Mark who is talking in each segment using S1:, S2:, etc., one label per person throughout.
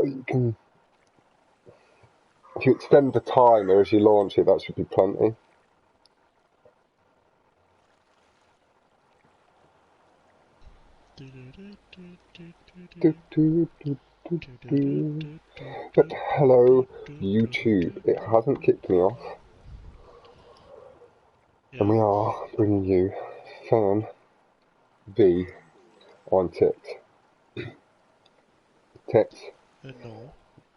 S1: you can, if you extend the timer as you launch it, that should be plenty. But hello, YouTube. It hasn't kicked me off. And we are bringing you Ferhni v on Tex. Tex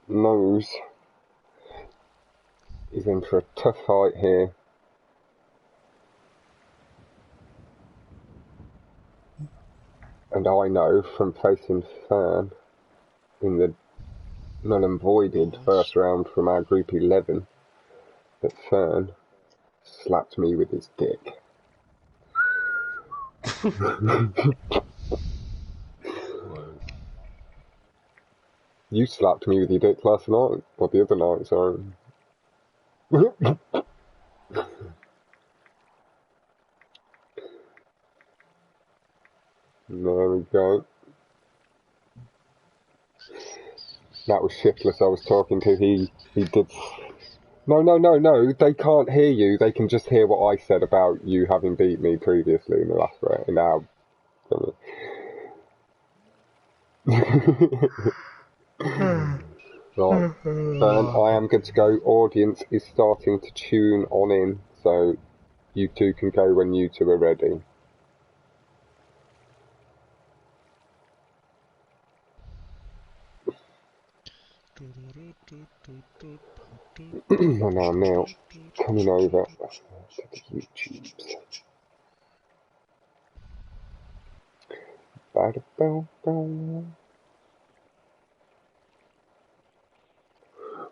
S1: knows he's in for a tough fight here. And I know from facing Ferhni in the null and voided first round from our group 11 that Ferhni slapped me with his dick. You slapped me with your dick last night, or the other night, sorry. There we go. That was Shiftless I was talking to. He did. No. They can't hear you. They can just hear what I said about you having beat me previously in the last round. Now. Right. Ferhni, I am good to go. Audience is starting to tune on in, so you two can go when you two are ready. And I'm now coming over to the YouTubes.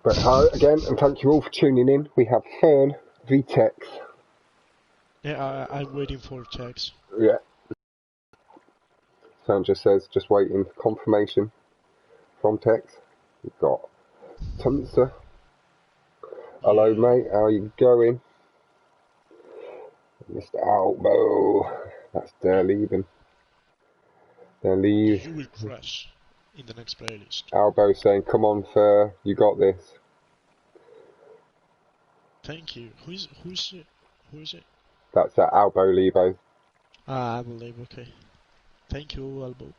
S1: But hi again, and thank you all for tuning in. We have Ferhni v Tex.
S2: Yeah, I'm waiting for Tex.
S1: Yeah. Sandra says, just waiting for confirmation from Tex. We've got Tunster. Hello, mate. How are you going? Mr. Elbow. That's their leaving. Their leave.
S2: You will crash in the next playlist.
S1: Elbow saying, come on, Fer, you got this.
S2: Thank you. Who is it?
S1: That's Elbow Lebo.
S2: Ah, I believe, okay. Thank you, Elbow.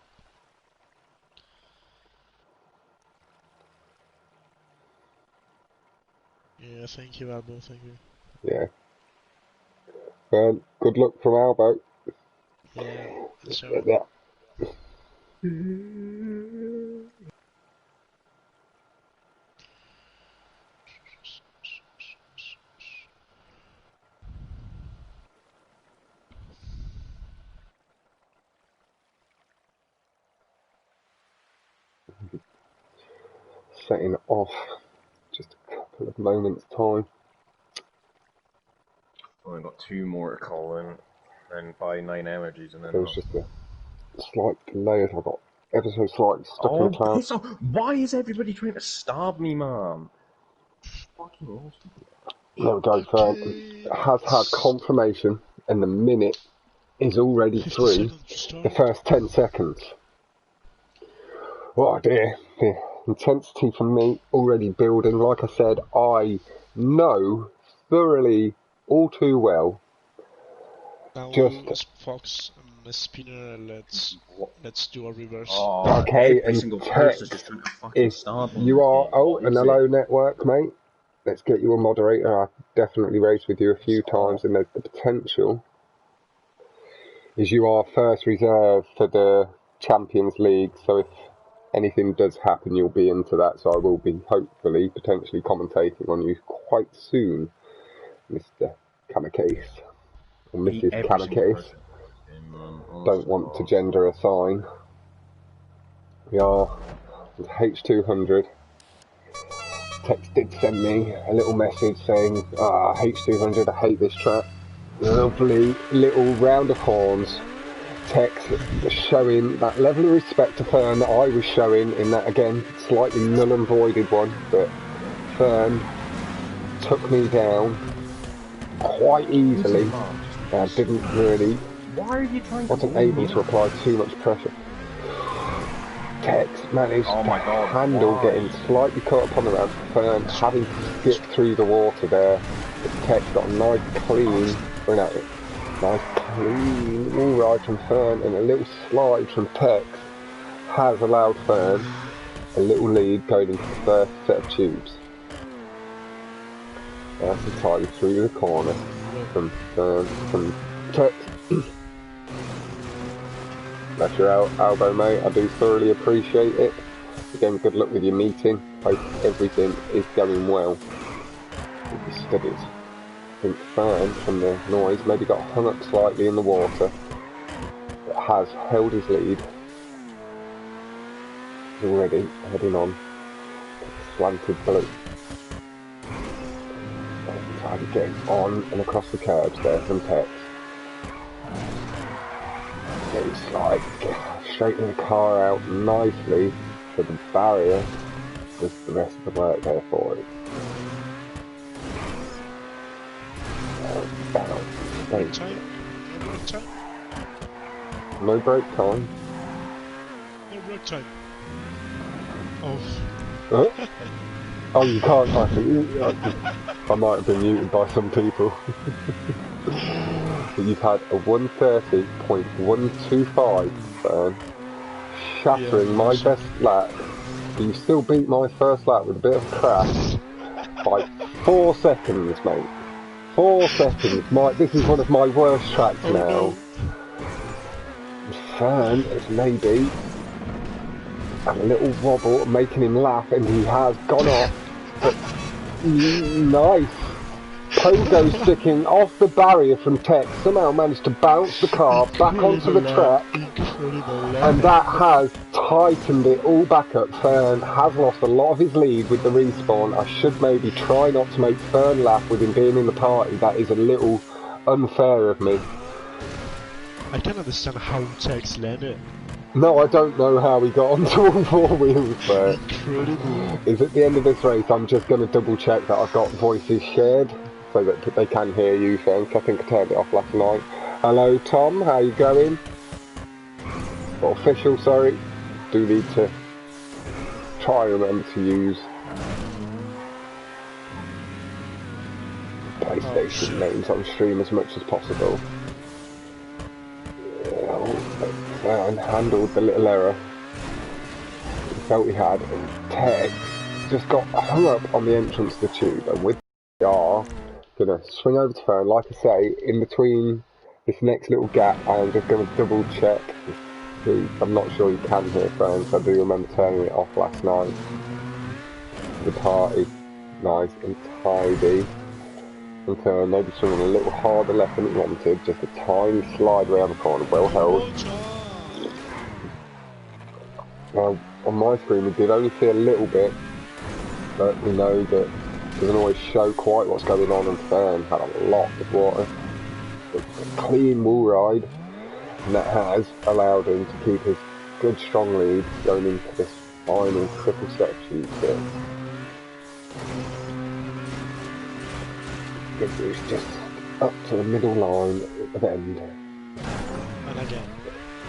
S2: Yeah, thank you, Elbow, thank you.
S1: Yeah. Good luck from Elbow.
S2: Yeah, so...
S1: Setting off. Just a couple of moments' time.
S3: I've got 2 more to call in and buy 9 energies and then...
S1: There was just a slight delay as I got ever so slightly stuck in the cloud.
S3: Piss off! Why is everybody trying to stab me, man? Fucking awesome.
S1: There we go, Ferhni has had confirmation, and the minute is already through the first 10 seconds. Oh dear, the intensity for me already building. Like I said, I know thoroughly, all too well.
S2: Now,
S1: just
S2: Fox and Spinner, let's do a reverse.
S3: Oh,
S1: okay,
S3: and Tex,
S1: if you are, and hello network, mate. Let's get you a moderator. I've definitely raced with you a few times, and there's the potential is you are first reserve for the Champions League, so if anything does happen, you'll be into that, so I will be, hopefully, potentially commentating on you quite soon, Mr. Kamikaze, or Mrs. Kamikaze. Don't want to gender assign. We are with H200. Tex did send me a little message saying, H200, I hate this track. Lovely little round of horns. Tex showing that level of respect to Ferhni that I was showing in that, again, slightly null and voided one, but Ferhni took me down quite easily. I didn't really, wasn't able to apply too much pressure. Tex managed
S3: Oh my
S1: to
S3: God,
S1: handle
S3: why?
S1: getting slightly caught up on the ramp. Fern having to skip through the water there. But Tex got a nice clean wall ride from Fern, and a little slide from Tex has allowed Fern a little lead going into the first set of tubes. That's entirely through the corner from Tex. That's your elbow, mate. I do thoroughly appreciate it. Again, good luck with your meeting. Hope everything is going well with your studies. I think Fern, from the noise, maybe got hung up slightly in the water, but has held his lead. He's already heading on to the slanted blue. Trying to get on and across the curbs there from Tex. Getting slide, straighten the car out nicely so the barrier does the rest of the work there for it.
S2: Break time? No break time?
S1: No break time.
S2: No break time. Oh.
S1: Huh? Oh, you can't. I might have been muted by some people. But you've had a 130.125 Fern, shattering my best lap. But you still beat my first lap with a bit of a crash by 4 seconds, mate. 4 seconds. This is one of my worst tracks now.
S2: No.
S1: Fern is maybe had a little wobble, making him laugh, and he has gone off. But nice. Pogo sticking off the barrier from Tex, somehow managed to bounce the car back onto the track, and that has tightened it all back up. Fern has lost a lot of his lead with the respawn. I should maybe try not to make Fern laugh with him being in the party. That is a little unfair of me.
S2: I can't understand how Tex landed.
S1: No, I don't know how he got onto all 4 wheels, but
S2: incredible.
S1: Is at the end of this race, I'm just going to double check that I've got voices shared so that they can hear you, Frank. I think I turned it off last night. Hello, Tom. How you going? Or official, sorry. Do need to try and remember to use PlayStation names on stream as much as possible. And handled the little error he felt he had, and Tex just got hung up on the entrance to the tube, and with we are gonna swing over to Fern. Like I say, in between this next little gap, I am just gonna double check. I'm not sure you can hear Fern, so I do remember turning it off last night. The party, nice and tidy. And Fern maybe swinging a little harder left than it wanted, just a tiny slide around the corner, well held. Now, on my screen we did only see a little bit, but we know that it doesn't always show quite what's going on, and Fern had a lot of water. It's a clean wall ride, and that has allowed him to keep his good strong lead going into this final triple set of tubes here. It was just up to the middle line at the end.
S2: And again.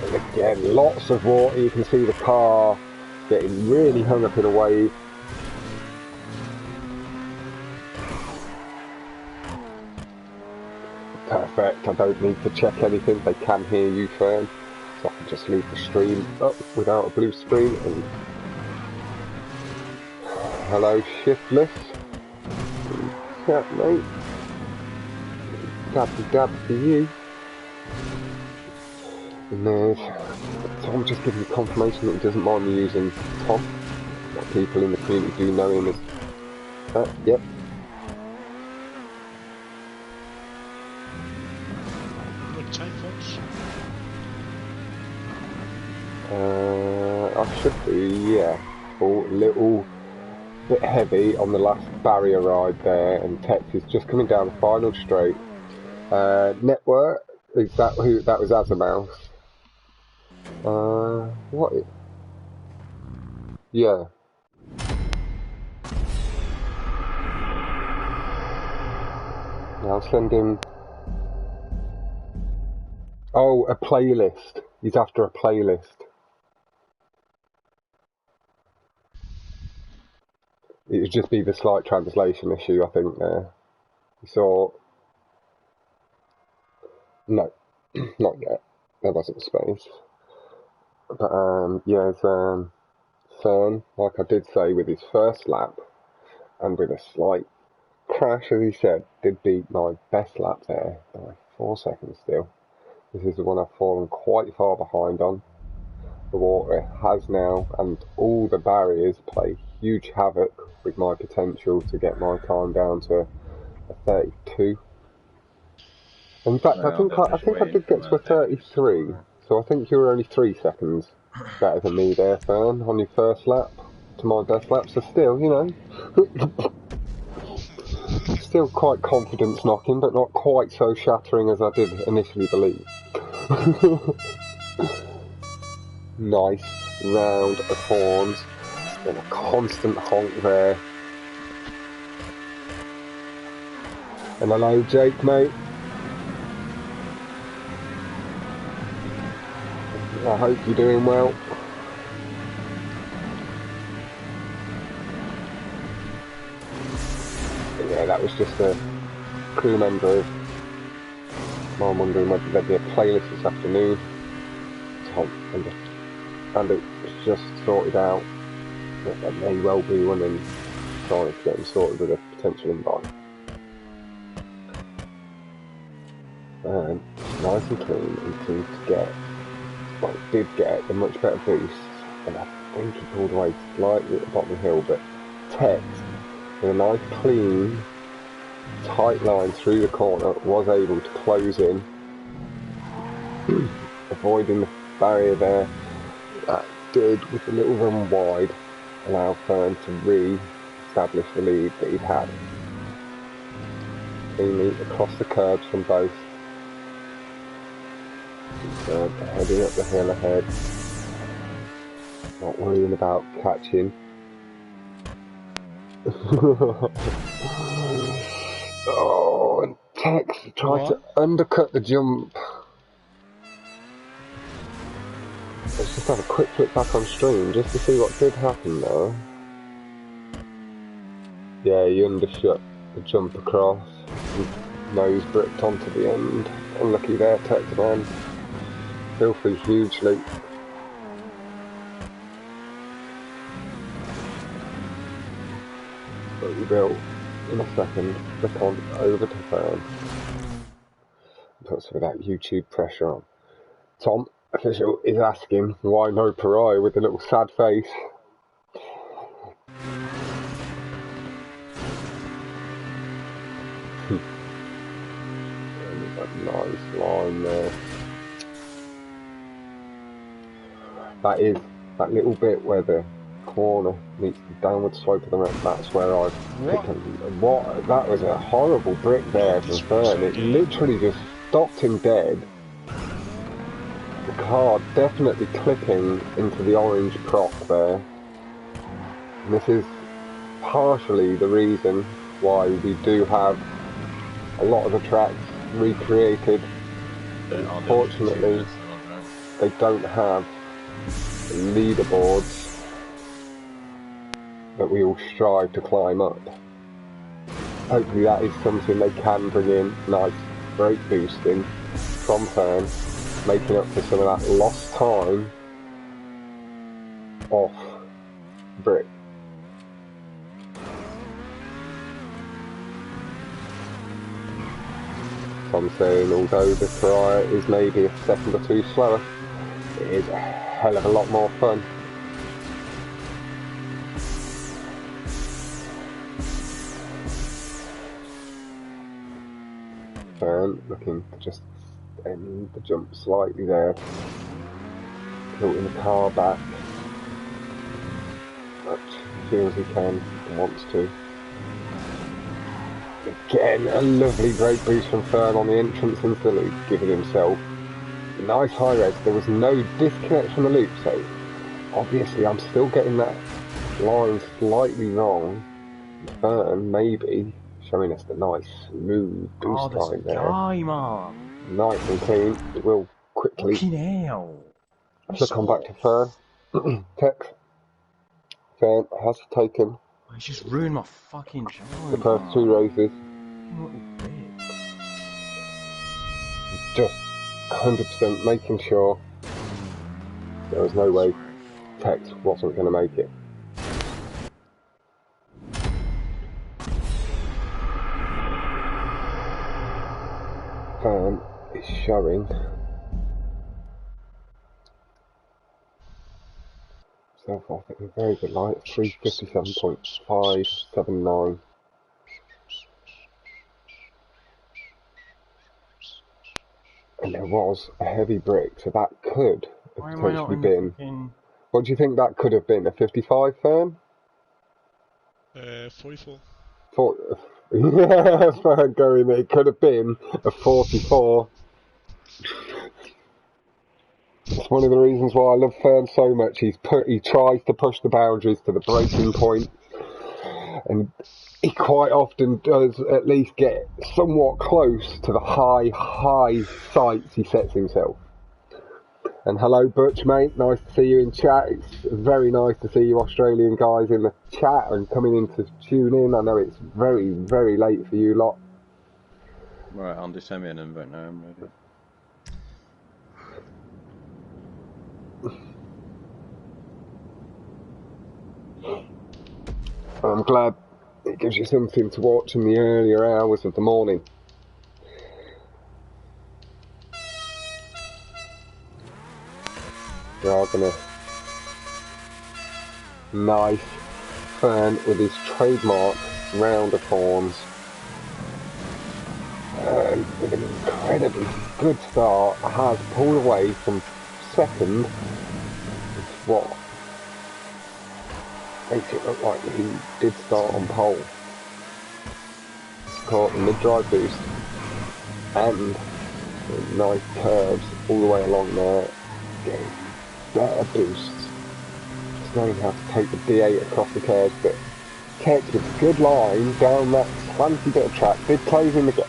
S1: And again, lots of water. You can see the car getting really hung up in a wave. Perfect. I don't need to check anything. They can hear you, Fern. So I can just leave the stream up without a blue screen. And hello, Shiftless. Chat, mate. Dab for you. And there's Tom just giving me confirmation that he doesn't mind me using Tom. What people in the community do know him as that. Yep.
S2: What time, folks?
S1: I should be, yeah. A little bit heavy on the last barrier ride there, and Tex is just coming down the final straight. Network, is that who? That was Azamouse. What? Yeah. I'll send him. Oh, a playlist. He's after a playlist. It would just be the slight translation issue, I think, there. You saw... No, not yet. There wasn't space. But, yeah, Fern, like I did say, with his first lap, and with a slight crash, as he said, did beat my best lap there by 4 seconds still. This is the one I've fallen quite far behind on. The water has now, and all the barriers play huge havoc with my potential to get my time down to a 32. In fact,
S3: Well,
S1: I think I did get to a 33, so I think you were only 3 seconds better than me there, Fern, on your first lap to my best lap. So still, you know, still quite confidence knocking, but not quite so shattering as I did initially believe. Nice round of horns, and a constant honk there. And hello, Jake, mate. I hope you're doing well. But yeah, that was just a crew member of mine wondering whether there'd be a playlist this afternoon. And it's just sorted out. There may well be one, and trying to get them sorted with a potential invite. And nice and clean, and seems to get, well, did get a much better boost, and I think he pulled away slightly at the bottom of the hill, but Tex, with a nice clean, tight line through the corner, was able to close in, avoiding the barrier there. That did, with a little run wide, allow Fern to re-establish the lead that he'd had. Cleanly across the curbs from both. Fern heading up the hill ahead. Not worrying about catching. Oh, and Tex tried to undercut the jump. Let's just have a quick flick back on stream just to see what did happen there. Yeah, he undershot the jump across. Nose bricked onto the end. Unlucky there, Tex man. Filthy hugely. But we will, in a second, flick on over to Fern. Put some of that YouTube pressure on. Tom, official, is asking why no pariah with a little sad face. Nice line there. That is that little bit where the corner meets the downward slope of the ramp. That's where I've picked up. What? That was a horrible brick there from Fern. It literally just stopped him dead. The car definitely clipping into the orange prop there. And this is partially the reason why we do have a lot of the tracks recreated. Unfortunately, they don't have leaderboards that we all strive to climb up. Hopefully that is something they can bring in. Nice brake boosting from Fern, making up for some of that lost time off brick. I'm saying, although the pariah is maybe a second or two slower, it is a hell of a lot more fun. Fern looking to just end the jump slightly there, tilting the car back, but feels he can and wants to. Again, a lovely brake boost from Fern on the entrance into the loop, giving himself a nice high res. There was no disconnect from the loop, so obviously I'm still getting that line slightly wrong. Fern maybe showing us the nice smooth boost line there.
S3: Guy, man.
S1: Nice and clean. It will quickly. Let's come back to Fern. Tex. Fern has taken
S3: He's just ruined my fucking challenge.
S1: The first 2 races.
S3: Little bitch.
S1: Just 100% making sure there was no way Tex wasn't going to make it. Is showing self off in a very good light, 357.579. And there was a heavy brick, so that could have potentially been.
S3: Fucking...
S1: What do you think that could have been? A 55, Fern?
S2: 44.
S1: Yeah, Fern going. It could have been a 44. It's one of the reasons why I love Fern so much. He tries to push the boundaries to the breaking point, and he quite often does at least get somewhat close to the high sights he sets himself. And hello, Butch, mate. Nice to see you in chat. It's very nice to see you Australian guys in the chat and coming in to tune in. I know it's very, very late for you lot.
S3: Right, Andy, send me an invite now. I'm ready.
S1: I'm glad it gives you something to watch in the earlier hours of the morning. We are gonna nice Fern with his trademark round of horns. With an incredibly good start, has pulled away from second. It's what makes it look like he did start on pole. He's caught the mid-drive boost and nice curves all the way along there. Getting better boosts. Just knowing how to take the D8 across the curves, but Tex with a good line down that slanty bit of track, did close in the gap.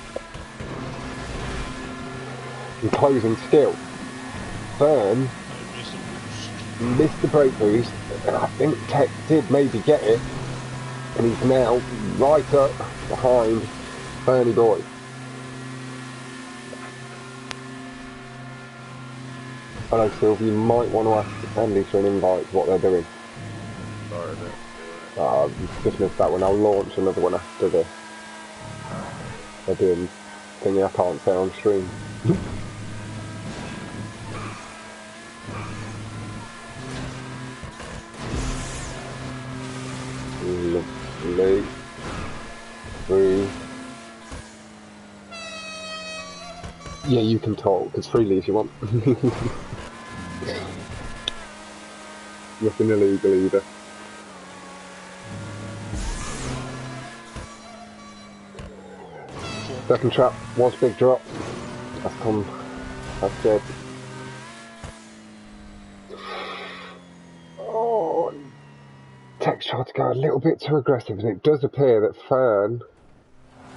S1: And closing still. Fern missed the brake boost, and I think Tex did maybe get it, and he's now right up behind Ferhni boy. Hello Sylvie, you might want to ask Andy for an invite to what they're doing.
S3: Sorry,
S1: Just missed that one. I'll launch another one after this. They're doing thingy I can't say on stream. Lovely. Through. Yeah, you can talk as freely as you want. Nothing illegal either. Second trap was big drop. That's good. Oh, Tex tried to go a little bit too aggressive, and it does appear that Fern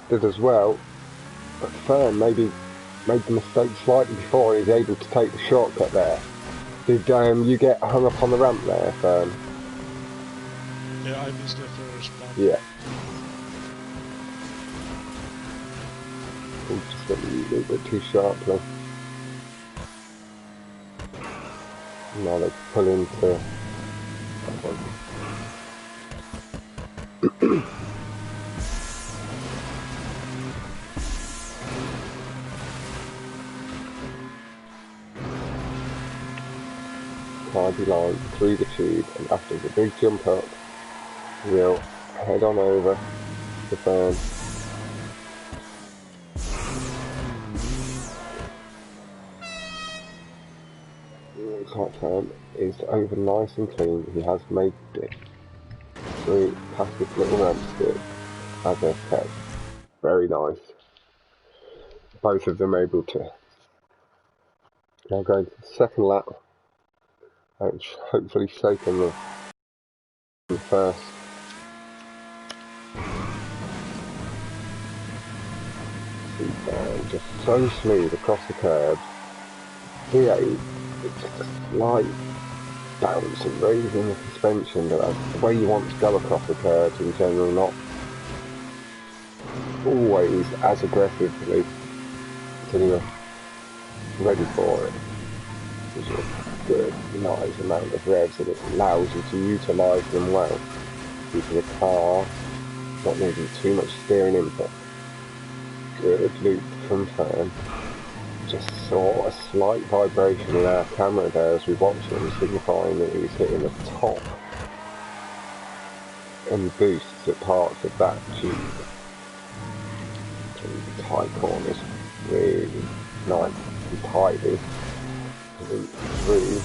S1: did as well. But Fern maybe made the mistake slightly before he was able to take the shortcut there. Did you get hung up on the ramp there, Fern?
S2: Yeah, I missed the first bump.
S1: Yeah. Just got a little bit too sharply. Now they pull into... Tidy line through the tube, and after the big jump up, we'll head on over to Fern. Looks like Fern is over nice and clean. He has made it through past this little ramp skip as a pet. Very nice. Both of them able to now go into the second lap. And hopefully shaking the first. Just so smooth across the curb. D8, it's just a slight bounce and raising the suspension, but that's the way you want to go across the curves in general, not always as aggressively until you're ready for it. Gives you a good, nice amount of revs, and it allows you to utilise them well due to the car not needing too much steering input. Good loop from Ferhni. Just saw a slight vibration in our camera there as we watched him, signifying that he was hitting the top and boosts at parts of that tube. Through the tight corners, really nice and tidy. Through,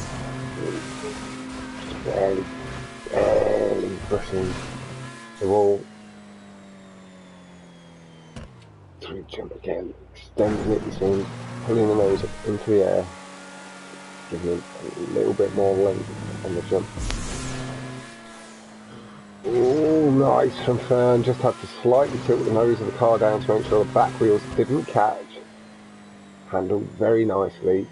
S1: just barely brushing the wall. Through jump again, extending it, you see, pulling the nose up into the air, giving him a little bit more length on the jump. Oh, nice from Ferhni. Just had to slightly tilt the nose of the car down to make sure the back wheels didn't catch. Handled very nicely.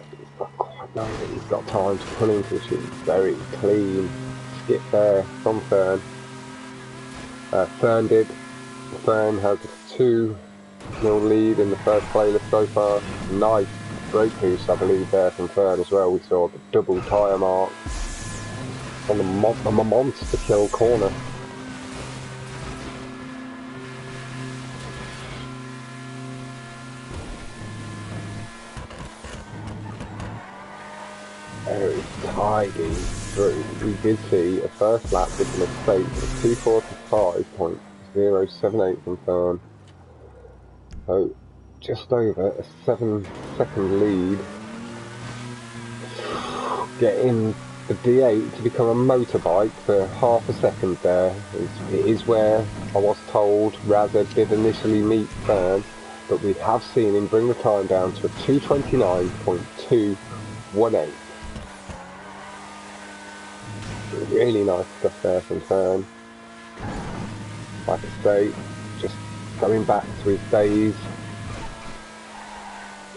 S1: He's not quite knowing that he's got time to pull into the tube. Very clean skip there from Ferhni. Ferhni has a 2-0 lead in the first playlist so far. Nice brake boost, I believe, there from Ferhni as well. We saw the double tyre mark on the monster kill corner. Very tidy through. We did see a first lap with a mistake of 2:45.078 from Ferhni. So just over a 7-second lead. Getting the D8 to become a motorbike for half a second there. It is where I was told Razza did initially meet Ferhni, but we have seen him bring the time down to a 2:29.218. Really nice stuff there from Ferhni. Like I say, just going back to his days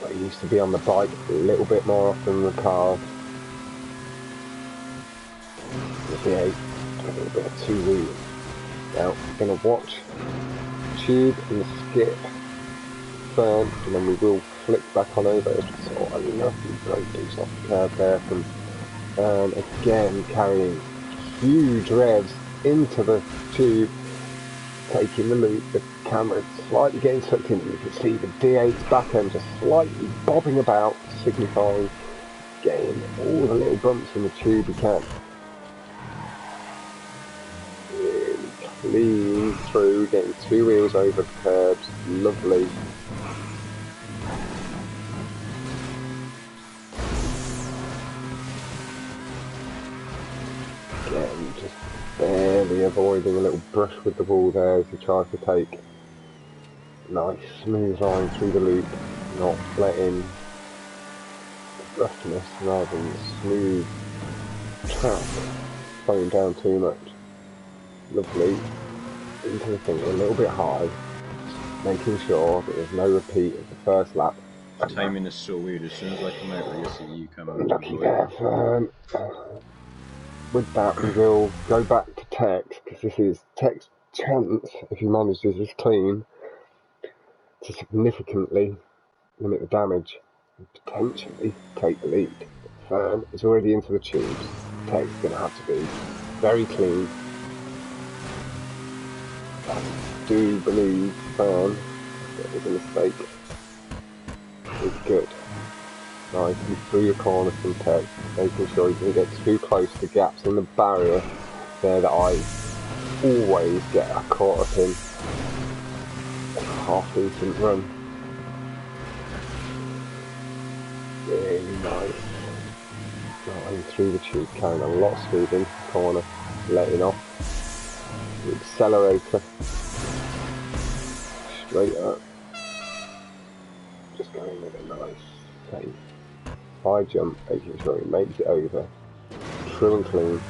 S1: where he used to be on the bike a little bit more often than the cars. A little bit of two wheels. Now we're going to watch the tube and the skip Ferhni, and then we will flick back on over as we saw a lovely brake boost off the curb there from again carrying huge revs into the tube, taking the loop. The camera slightly getting sucked in. You can see the D8's back end just slightly bobbing about, signifying getting all the little bumps in the tube he can. Lean through, getting two wheels over the curbs, lovely. Again, just barely avoiding a little brush with the wall there as he tries to take a nice smooth line through the loop, not letting the roughness rather than the smooth track slowing down too much. Lovely into the thing a little bit high, making sure that there's no repeat of the first lap.
S3: Timing is so weird. As soon as I come out, I see you come out.
S1: Lucky there, Ferhni. With that, we will go back to Tex, because this is Tex's chance, if he manages this clean, to significantly limit the damage and potentially take the lead. Ferhni is already into the tubes. Tex is going to have to be very clean. I do believe Ferhni, that was a mistake, is good. Nice and through your corner from Tex, making sure he doesn't get too close to gaps in the barrier there that I always get caught up in. Half decent run. Really nice. Going through the tube, carrying a lot of speed into the corner, letting off. The accelerator straight up, just going with a nice safe high jump, making sure he makes it over true and clean.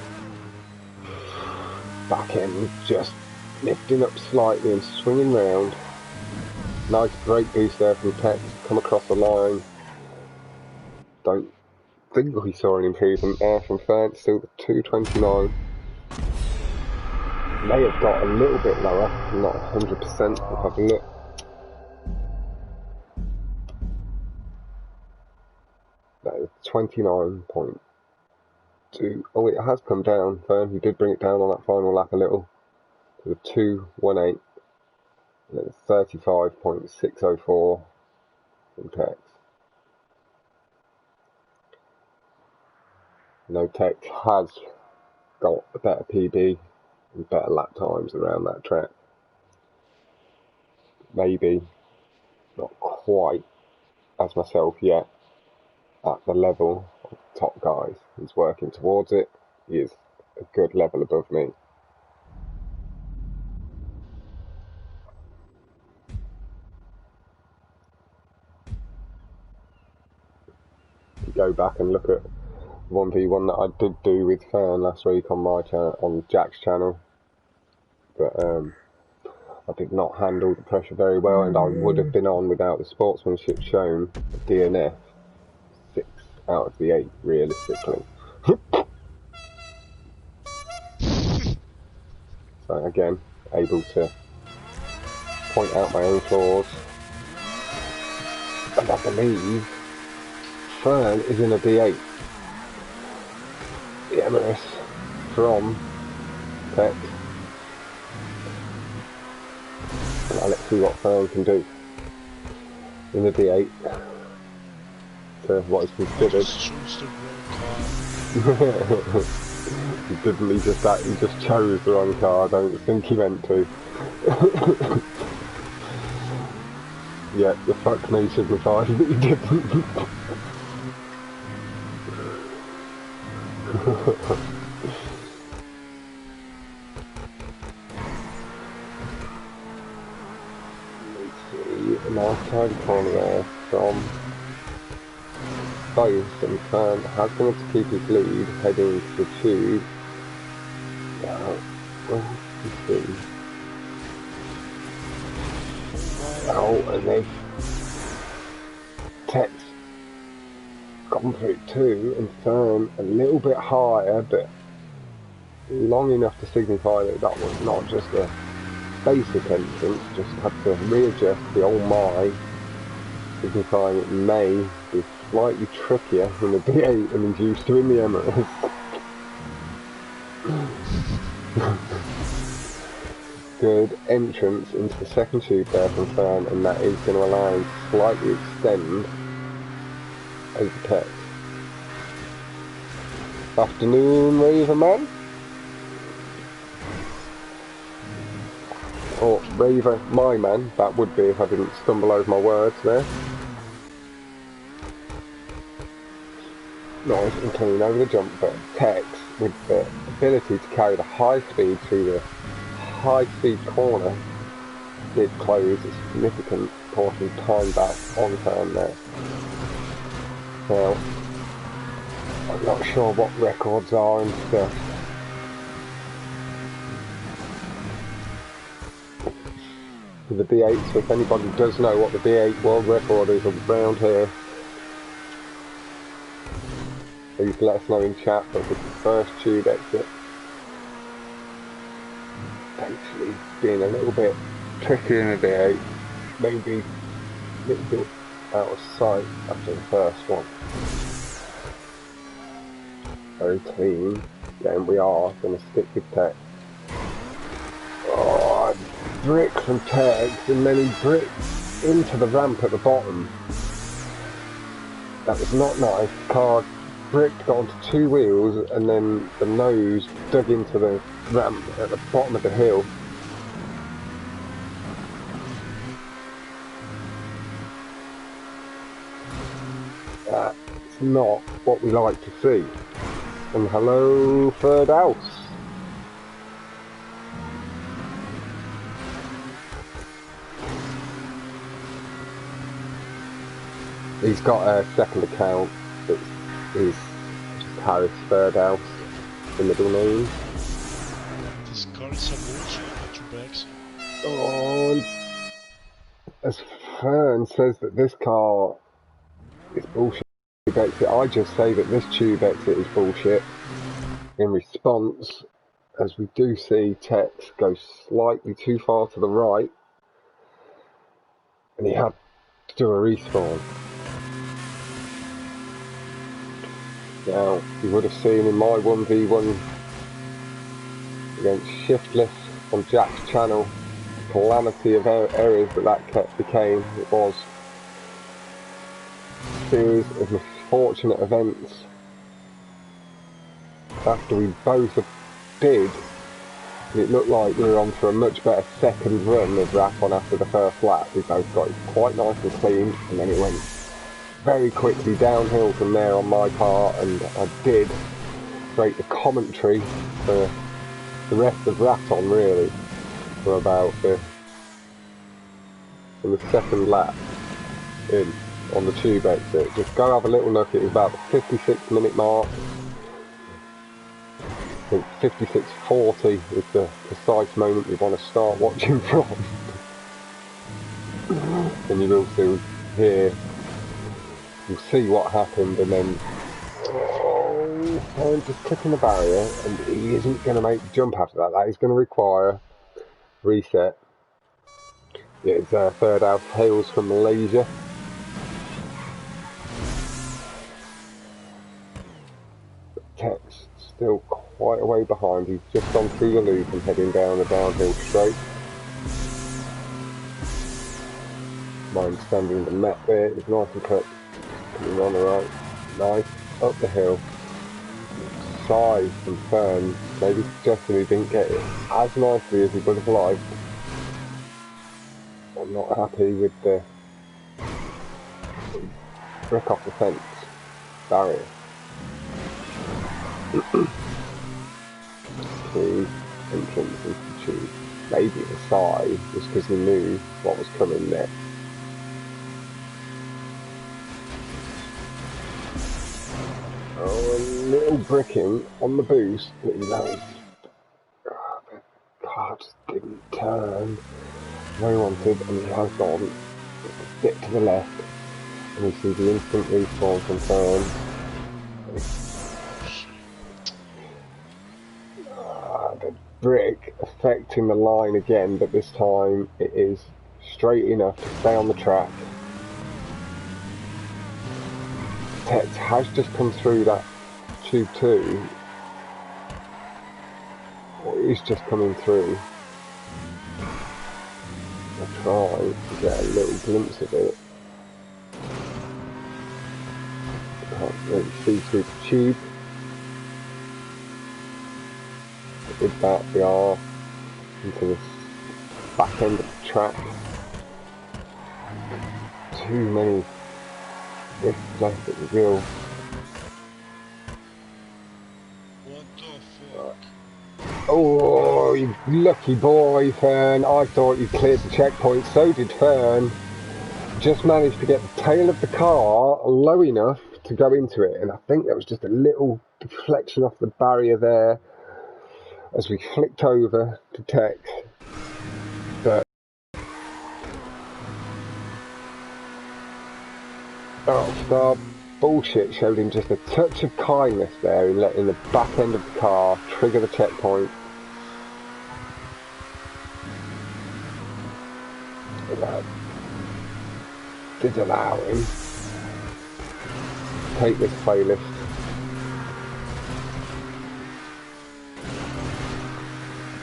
S1: Back end just lifting up slightly and swinging round. Nice brake boost there from Tex, come across the line. Don't think we saw an improvement there from Fern, still the 229. May have got a little bit lower, not 100%. We'll have a look. That is 29.2. Oh, it has come down. Fern, he did bring it down on that final lap a little to the 218. And it's 35.604 in Tex. No, Tex has got a better PB and better lap times around that track. Maybe not quite as myself yet at the level of the top guys. He's working towards it. He is a good level above me. Go back and look at 1v1 that I did do with Fern last week on my channel, on Jack's channel, but I did not handle the pressure very well, and I would have been on without the sportsmanship shown, the DNF, 6 out of the 8 realistically. So again, able to point out my own flaws, and I believe Fern is in a D8. The Emirates from Tech. Now let's see what Fern can do in the D8 to what is considered. He didn't, he just chose the wrong car. I don't think he meant to. Yeah, the fuck me signifies that he didn't. Let's see, a nice tight corner there from both, and Fern has been able to keep his lead heading to the tube. Now, let's see. Oh, and they've Tex gone through too, and Fern a little bit higher, but long enough to signify that that was not just a basic entrance, just had to readjust the old my, signifying it may be slightly trickier in the D8 than he's used to in the Emirates. Good entrance into the second tube there from Fern, and that is going to allow him to slightly extend over Tex. Afternoon, Raver man. Or Raver, my man, that would be if I didn't stumble over my words there. Nice and clean over the jump, but Tex, with the ability to carry the high speed through the high speed corner, did close a significant portion of time back on Fern there. Now, I'm not sure what records are and stuff. The D8, so if anybody does know what the D8 world record is around here, please let us know in chat. But with the first tube exit potentially being a little bit tricky in the D8, maybe a little bit out of sight after the first one. Very clean. Then we are going to stick with Tex. Oh, brick from Tex, and then he bricked into the ramp at the bottom. That was not nice. The car bricked, got onto two wheels, and then the nose dug into the ramp at the bottom of the hill. That's not what we like to see. And hello, third house. He's got a second account that is just Harris Third House, the middle name.
S2: This car is some bullshit, got your backs.
S1: Oh, as Fern says that this car is bullshit. exit, I just say that this tube exit is bullshit. In response, as we do see Tex go slightly too far to the right, and he had to do a respawn. Now, you would have seen in my 1v1 against Shiftless on Jack's channel, the calamity of errors that became. It was a series of misfortunate events. After we both did, it looked like we were on for a much better second run of Rap-On after the first lap. We both got it quite nice and clean, and then it went very quickly downhill from there on my part, and I did break the commentary for the rest of Rap-On really for about the second lap in on the tube exit. Just go have a little look. It was about the 56-minute mark. I think 56:40 is the precise moment you want to start watching from. And you will soon hear, you'll see what happened, and then I'm just clicking the barrier, and he isn't going to make the jump after that. That is going to require reset. It's third out Hales from Malaysia. Tex still quite a way behind. He's just gone through the loop and heading down the downhill straight. My understanding the map there is nice and cut. Coming on the right. Nice. Up the hill. Side from Ferhni. Maybe suggesting he didn't get it as nicely as he would have liked. I'm not happy with the brick off the fence barrier. Tube entrance into the tube. Maybe the side, just because he knew what was coming next. Oh, a little bricking on the boost, but he knows. Oh, the car just didn't turn where he wanted, and he has gone a bit to the left, and we see the instant respawn from Ferhni. The brick affecting the line again, but this time it is straight enough to stay on the track. Tex has just come through that tube 2, or is just coming through. I'll try to get a little glimpse of it. Can't really see through the tube. With that, we are into the back end of the track. Too many drifts left at the wheel.
S2: What the fuck?
S1: Oh, you lucky boy, Ferhni. I thought you cleared the checkpoint, so did Ferhni. Just managed to get the tail of the car low enough to go into it, and I think there was just a little deflection off the barrier there as we flicked over to Tex. But Star bullshit showed him just a touch of kindness there in letting the back end of the car trigger the checkpoint. And that did allow him to take this playlist.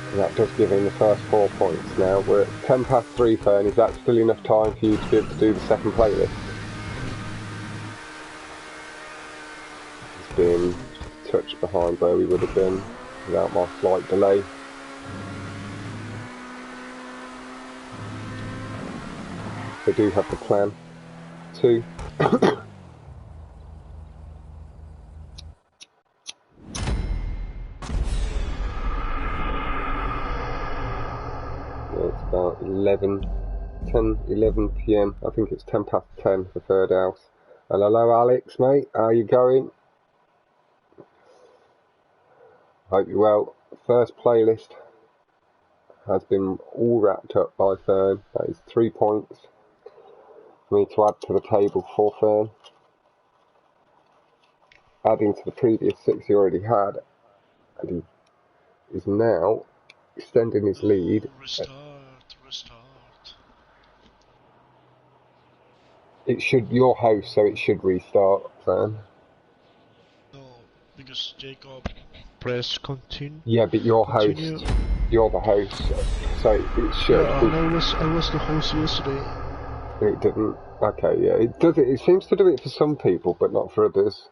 S1: And that does give him the first 4 points. Now we're at 10 past 3, Ferhni. Is that still enough time for you to be able to do the second playlist? It's been a touch behind where we would have been without my slight delay. They do have the plan to it's about 11 PM. I think it's 10 past 10 for third house. And hello Alex, mate, how you going? Hope you're well. First playlist has been all wrapped up by Ferhni. That is 3 points for me to add to the table for Ferhni. adding to the previous 6 he already had, and he is now extending his lead.
S2: Restart.
S1: It should, you're host, so it should restart, Fern.
S2: No, because Jacob press continue.
S1: Yeah, but you're
S2: continue.
S1: host. You're the host, so it should.
S2: Yeah, and I was the host yesterday.
S1: It didn't. Okay, yeah, it does. It seems to do it for some people, but not for others.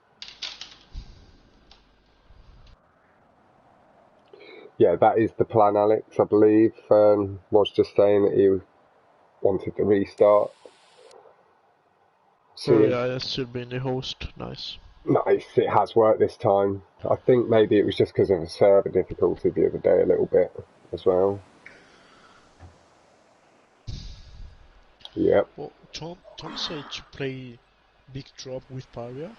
S1: Yeah, that is the plan, Alex. I believe Fern was just saying that he wanted to restart.
S2: So yeah, I should be the host. Nice.
S1: Nice, it has worked this time. I think maybe it was just because of a server difficulty the other day a little bit as well. Yep.
S2: Well, Tom said to play Big Drop with Paria.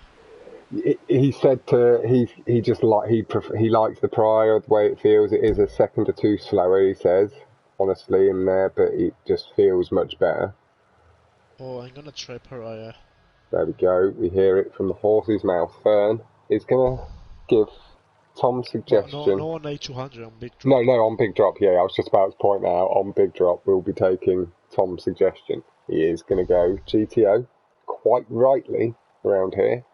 S1: He said he just he likes the Prior, the way it feels. It is a second or two slower, he says, honestly, in there, but it just feels much better.
S2: Oh, I'm gonna try Pariah.
S1: There we go. We hear it from the horse's mouth. Fern is gonna give Tom's suggestion.
S2: No on A200 on Big Drop.
S1: No, on Big Drop. Yeah, I was just about to point out on Big Drop we'll be taking Tom's suggestion. He is gonna go GTO, quite rightly around here.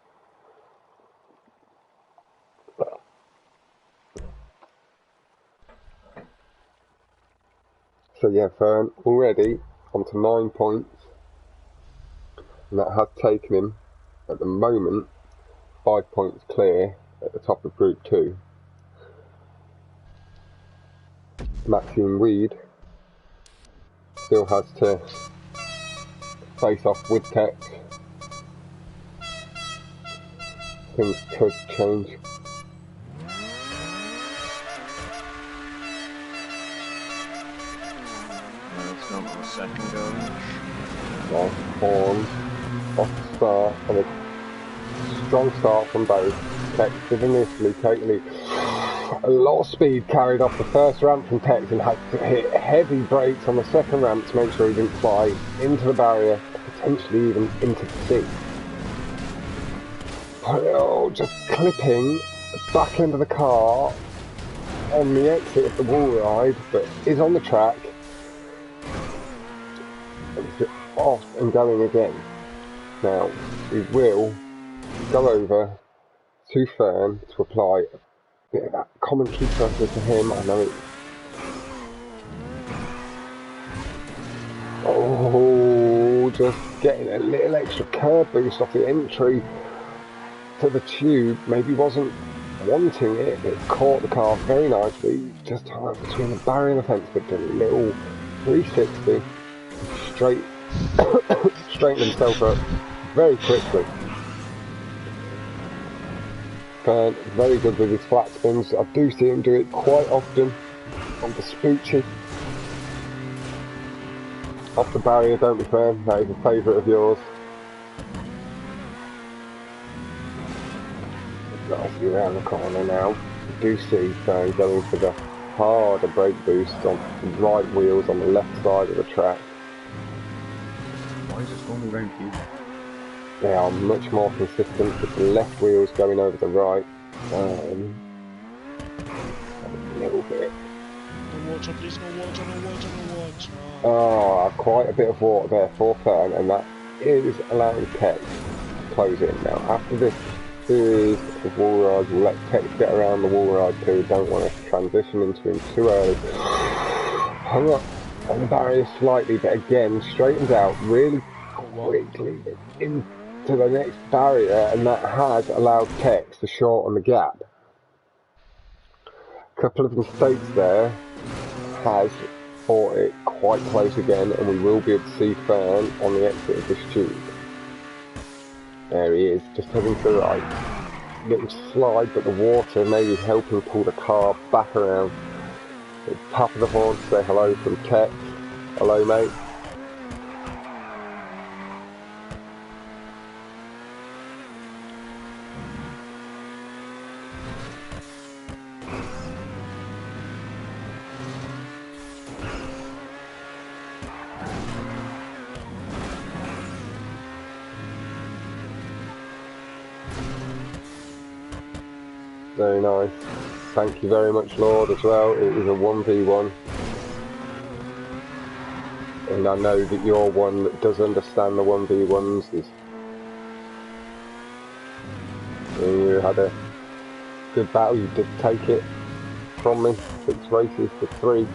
S1: So yeah, Fern already onto 9 points. And that has taken him, at the moment, 5 points clear at the top of Group 2. Maxine Weed still has to face off with Tex. Things could change.
S3: Let's go for the second go.
S1: Nice horns off the start, and a strong start from both. Tex did initially take the lead. A lot of speed carried off the first ramp from Tex and had to hit heavy brakes on the second ramp to make sure he didn't fly into the barrier, potentially even into the sea. Oh, just clipping the back end of the car on the exit of the wall ride, but is on the track. Off and going again. Now, we will go over to Fern to apply a bit of that commentary pressure to him. I know it. Oh, just getting a little extra curb boost off the entry to the tube. Maybe wasn't wanting it, but it caught the car very nicely. Just hung up between the barrier and the fence, but did a little 360 straight. Straightened himself up very quickly. Fern, very good with his flat spins. I do see him do it quite often on the Spoochie. Off the barrier, don't we, Fern? That is a favourite of yours. Nicely around the corner now. I do see Fern going for the harder brake boost on the right wheels on the left side of the track.
S3: Why is this only round here?
S1: They are much more consistent with the left wheels going over the right. A little bit.
S2: No water, please, no water.
S1: Oh, quite a bit of water there for Fern, and that is allowing Tex to close in. Now, after this series of wall rides, we'll let Tex get around the wall ride too. Don't want to transition into him too early. Hung up on the barrier slightly, but again straightens out really quickly into the next barrier, and that has allowed Tex to shorten the gap. A couple of mistakes there has brought it quite close again, and we will be able to see Fern on the exit of this tube. There he is, just heading to the right. Little slide, but the water maybe helping pull the car back around. Tap of the horn to say hello from Tex. Hello, mate. Very nice. Thank you very much, Lord, as well. It was a 1v1. And I know that you're one that does understand the 1v1s. You had a good battle. You did take it from me. 6 races to 3.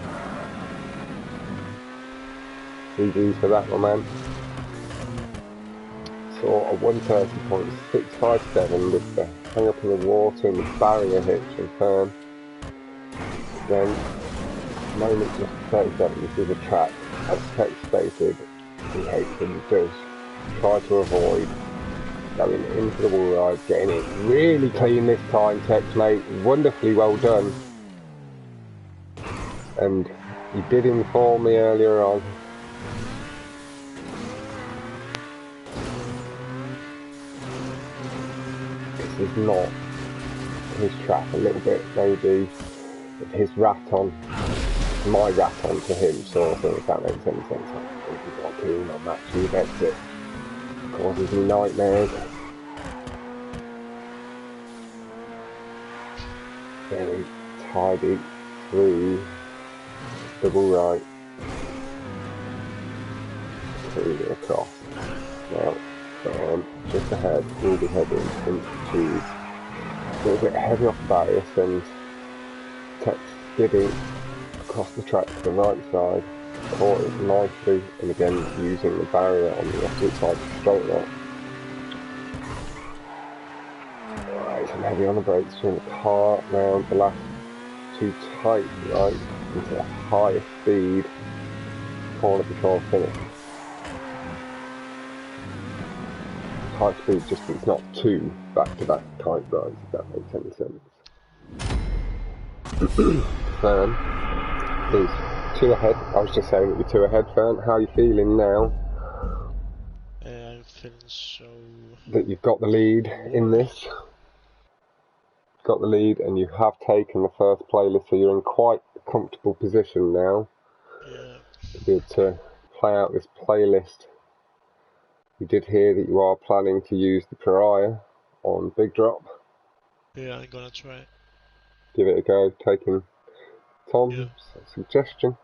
S1: GG's for that one, man. Saw a 130.657 with the hang up in the water and the barrier hitch and turn. Then, moment to 37, this is a track, as Tech stated, he hates and does try to avoid going into the wall ride, getting it really clean this time, Tex, mate. Wonderfully well done. And you did inform me earlier on. This is not his track, a little bit maybe his raton, my raton to him, sort of thing, if that makes any sense. I think he's not keen on that tube exit. Causes me nightmares. Very tidy through double right, through across. Now, just ahead, we'll be heading into a little bit heavy off the barrier, and Tex skidding across the track to the right side, caught it nicely, and again using the barrier on the opposite side to straighten up. Right, I'm heavy on the brakes from the car round the last 2 tight right into a higher speed corner before finish. High speed, just it's not 2 back-to-back tight rides, if that makes any sense. Fern is 2 ahead. I was just saying that you're 2 ahead, Fern. How are you feeling now?
S2: I'm feeling so...
S1: that you've got the lead in this. Got the lead, and you have taken the first playlist, so you're in quite a comfortable position now.
S2: Yeah.
S1: To be able to play out this playlist. We did hear that you are planning to use the Pariah on Big Drop.
S2: Yeah, I'm gonna try.
S1: Give it a go, taking Tom's suggestion.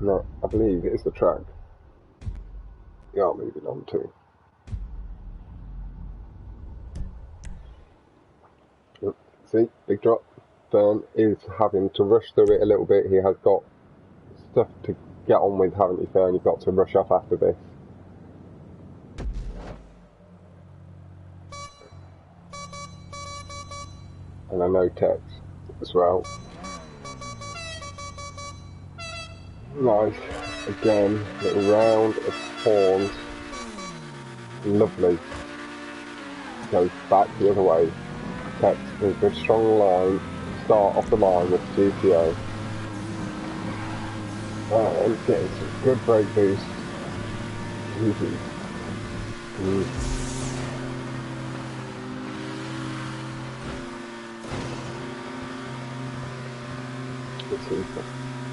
S1: No, I believe it is the track you are moving on to. See, Big Drop. Fern is having to rush through it a little bit. He has got stuff to get on with, haven't you, Fern? You've got to rush off after this. And I know Tex as well. Nice. Again, little round of horns. Lovely. Goes back the other way. Tex with a good strong line. Start off the line with GTO. And getting some good brake boost.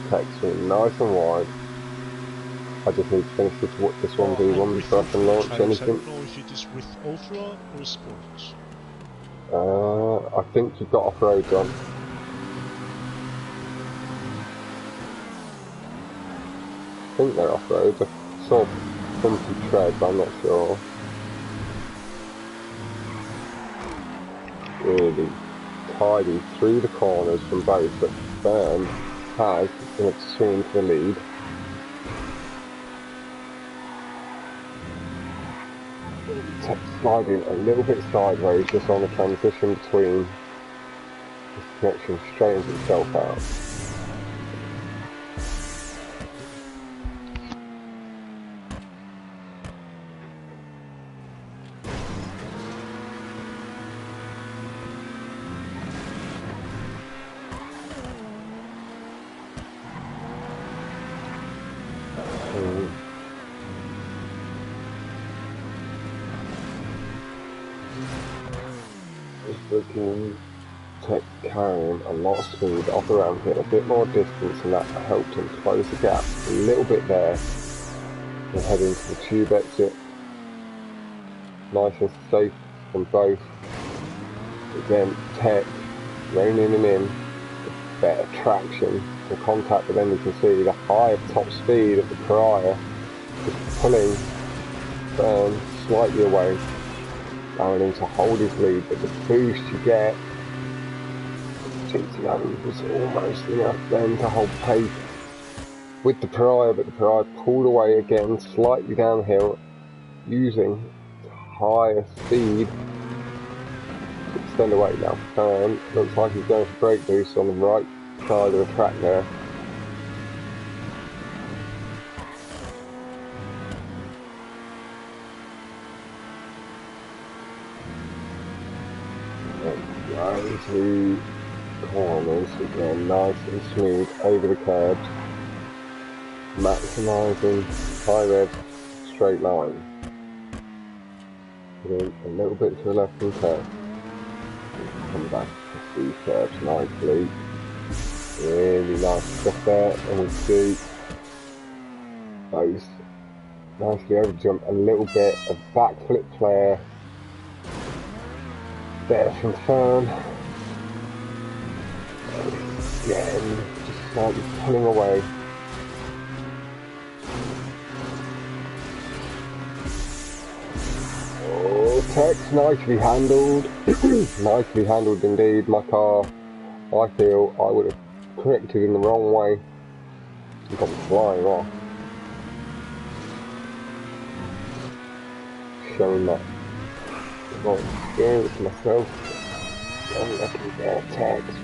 S1: Tex nice and wide. I just need to finish this 1v1 before I can launch anything.
S2: I don't know if it is with off-road or sports.
S1: I think you've got off-roads on. I think they're off-roads. I saw bumpy tread, but I'm not sure. Really tidy through the corners from both, but Fern has been able to swing into the lead. Sliding a little bit sideways just on the transition between this connection, straightens itself out. It's looking Tech carrying a lot of speed off the ramp, hit a bit more distance, and that helped him close the gap a little bit there and head into the tube exit. Nice and safe from both. Again, Tech reining him in, better traction and contact, but then you can see the higher top speed of the Pariah just pulling Ferhni slightly away, allowing him to hold his lead, but the boost you get GTO was almost enough then to hold pace with the Pariah, but the Pariah pulled away again slightly downhill, using higher speed to extend away. Now Ferhni looks like he's going for brake boost on the right side of the track there. Going through corners again, nice and smooth over the curbs, maximising high rev straight line. Putting a little bit to the left and curve. Come back to these curves nicely. Really nice stuff there, and we see both nicely over jump, a little bit of backflip flare there from Ferhni. Again, just slightly pulling away. Oh, Tech's nicely handled. Nicely handled indeed. My car, I feel I would have corrected in the wrong way and gone flying off. Showing that I've got experience myself. Unlucky there, Tech's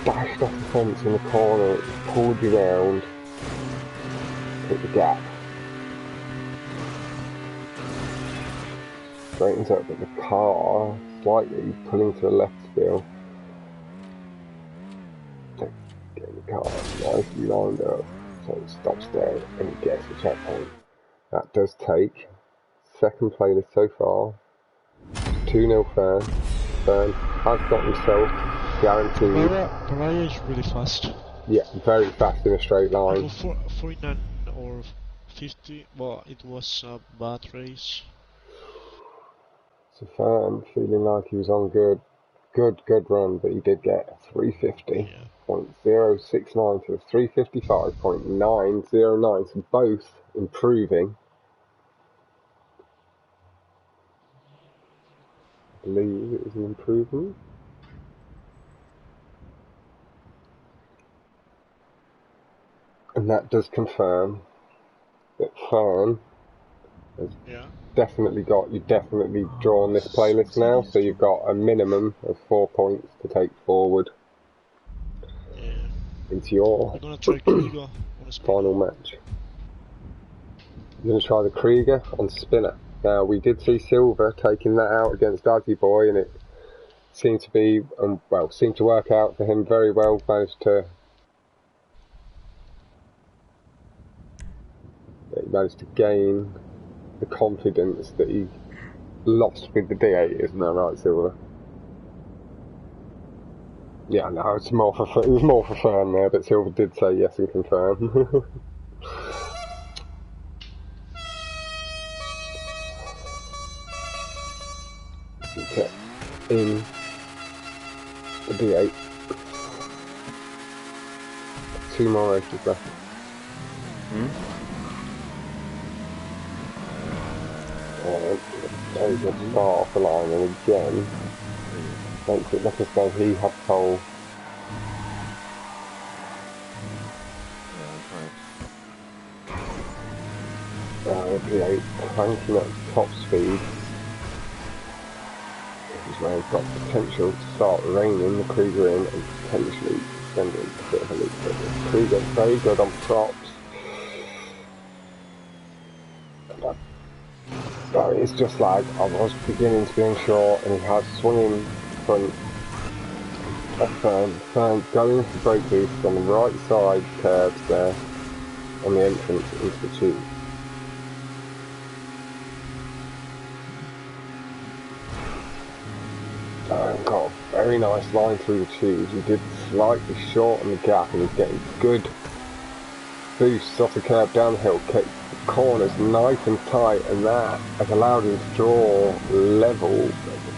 S1: dashed off the fence in the corner, it pulled you round, hit the gap. Straightens up, but the car slightly pulling to the left still. Getting the car nicely lined up, so it stops there and it gets the checkpoint. That does take second playlist so far. 2-0 Ferhni. Ferhni has got himself guaranteed.
S2: Pariah is really fast.
S1: Yeah, very fast in a straight line.
S2: I go 49 or 50, but it was a bad race.
S1: So Ferhni feeling like he was on good run, but he did get a 350.069 to a 355.909, so both improving. I believe it was an improvement. And that does confirm that Ferhni has you've definitely drawn this playlist now, so you've got a minimum of 4 points to take forward into your final match. You're going to try the Krieger on spinner. Now, we did see Silver taking that out against Dazzy Boy, and it seemed to be, seemed to work out for him very well. He managed to gain the confidence that he lost with the D8, isn't that right, Silver? Yeah, no, it was more for Ferhni there, but Silver did say yes and confirm. In the D8. 2 more races left. Very good start off the line, and again makes it look as though he had pole. D8 cranking up top speed. This is where he's got potential to start reining the Krieger in and potentially sending a bit of a lead. But the Krieger's very good on props. But it's just like I was beginning to be unsure, and he has swung in front of Ferhni going for brake boost on the right side curves there on the entrance into the tube. very nice line through the tubes. He did slightly shorten the gap and he's getting good boosts off the curb down the hill, kept the corners nice and tight, and that has allowed him to draw level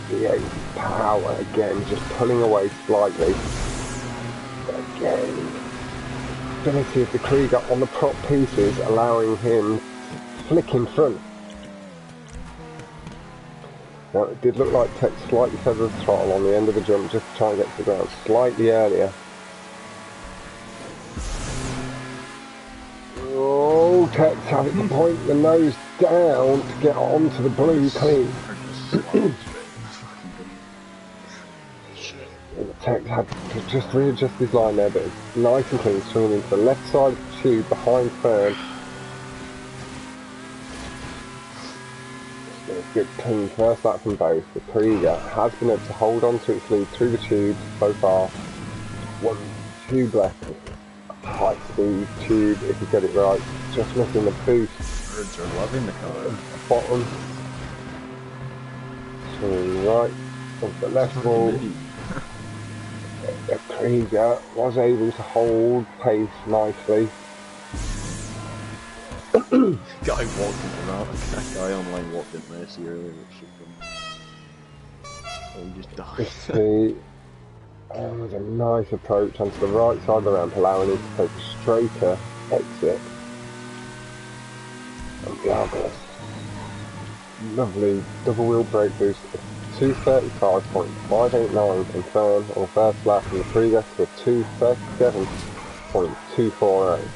S1: V8 power again, just pulling away slightly. But again, ability of the Krieger on the prop pieces allowing him to flick in front. Now it did look like Tech slightly feathered the throttle on the end of the jump just to try and get to the ground slightly earlier. Oh, Tech's having to point the nose down to get onto the blue clean. Tech's had to just readjust his line there, but it's nice and clean, swinging into the left side of the tube behind Fern. Good clean first lap from both. The Krieger has been able to hold on to its lead through the tube so far. One tube left. High speed tube if you get it right. Just missing the boost.
S3: Birds are loving the car.
S1: Bottom. Swinging right. Onto the left wall. The Krieger was able to hold pace nicely.
S3: Guy walked into that guy online walked into Messi earlier, which oh, he just died.
S1: It was a nice approach onto the right side of the ramp, allowing him to take a straighter exit. And Diablos. Lovely double wheel brake boost of 235.589 from Fern on the first lap, and the Krieger to a 237.248.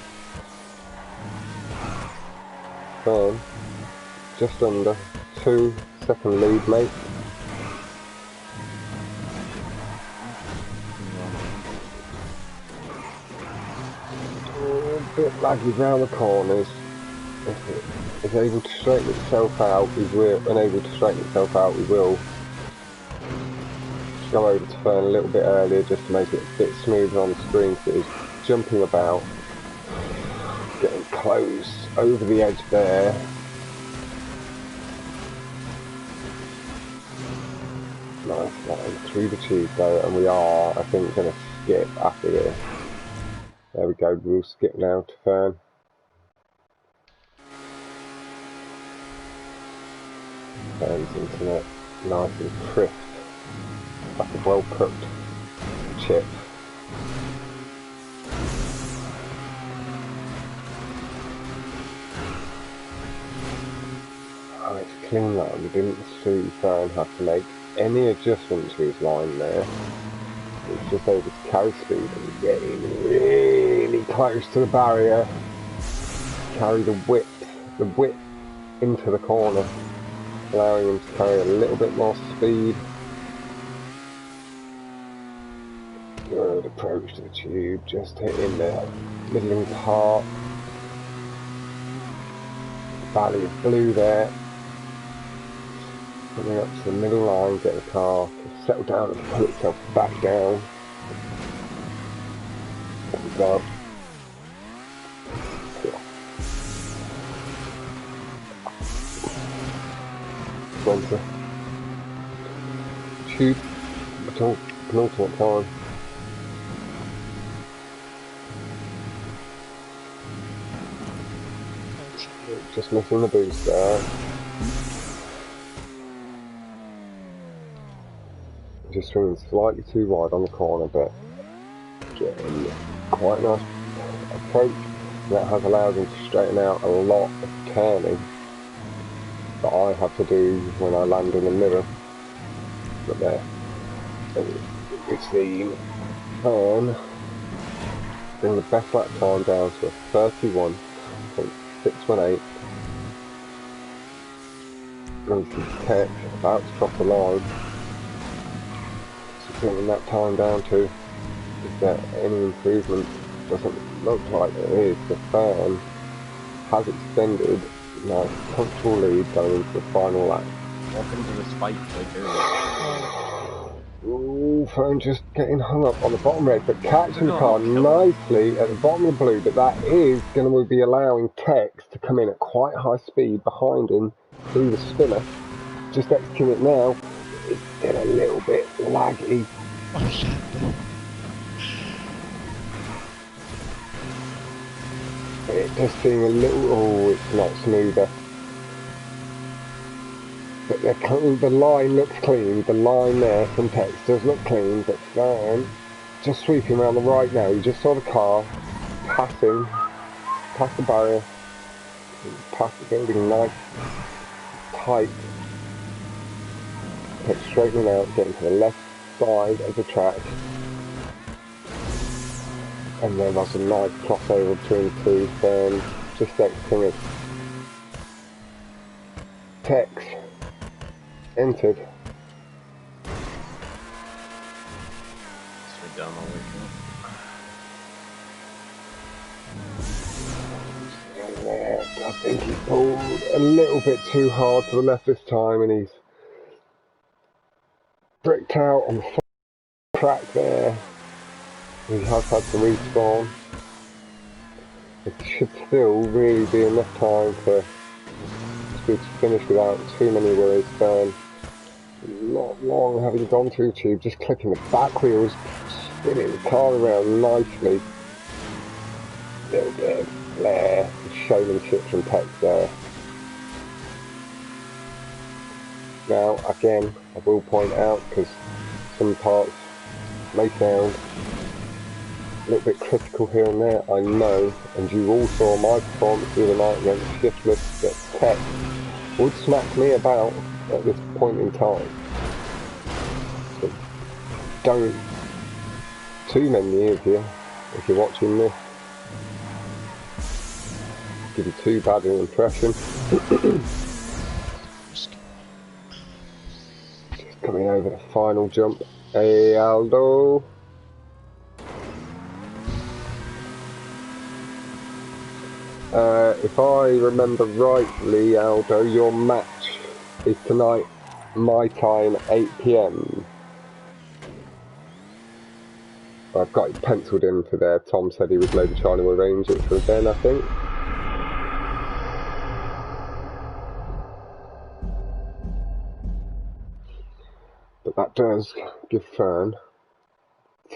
S1: Fern just under 2 second lead, mate. A bit laggy round the corners. If it is able to straighten itself out, he will. Unable to straighten itself out, he will go over to Fern a little bit earlier just to make it a bit smoother on the screen, so it's jumping about, getting close over the edge there. Nice line through the tube though, and we are, I think, going to skip after this. There we go, we'll skip now to Fern. Fern's internet, nice and crisp, like a well cooked chip. Oh, it's clean line. We didn't see Fern have to make any adjustment to his line there. It's just over to carry speed and getting really close to the barrier. Carry the width into the corner, allowing him to carry a little bit more speed. Good approach to the tube, just hitting the middling part. Valley of blue there. Coming up to the middle line, get the car to settle down and pull itself back down. There we go. Sponsor. Tube. Penultimate time. Just missing the boost there. Just swinging slightly too wide on the corner, but getting quite a nice approach. That has allowed him to straighten out a lot of turning that I have to do when I land in the middle. But there, we've seen Fern bring the best lap time down to a 31.618. And Tech about to drop the line. Bringing that time down to, is there any improvement? Doesn't look like there is. The Fern has extended nice comfortable lead going into the final lap.
S3: Welcome to the spike like earlier.
S1: Ooh, Fern just getting hung up on the bottom red, but catching the car nicely at the bottom of the blue, but that is going to be allowing Tex to come in at quite high speed behind him through the spinner. Just executing it now. It's still a little bit laggy
S2: Orlando.
S1: It does seem a little... Oh, it's not smoother. But the line looks clean. The line there from text does look clean, but Fern just sweeping around the right now. You just saw the car passing past the barrier, past the building, nice, tight, kept straightening out, getting to the left side of the track, and there was a nice crossover between the two. Fern just exiting it. Tex entered.
S3: Straight down all the way
S1: I think he pulled a little bit too hard to the left this time, and he's bricked out on the track there. He has had to respawn. It should still really be enough time for to finish without too many worries. Not long having gone through tube, just clicking the back wheels, spinning the car around nicely. A little bit of flair, showmanship from Tex there. Now, again, I will point out, because some parts may sound a little bit critical here and there, I know, and you all saw my performance the other night against Shiftless, that Tex would smack me about at this point in time. So don't, too many of you, if you're watching this, give you too bad an impression. Just coming over the final jump. Hey Aldo. If I remember rightly, Aldo, your match is tonight, my time, 8 PM. I've got it penciled in for there. Tom said he was maybe trying to arrange it for then, I think. But that does give Fern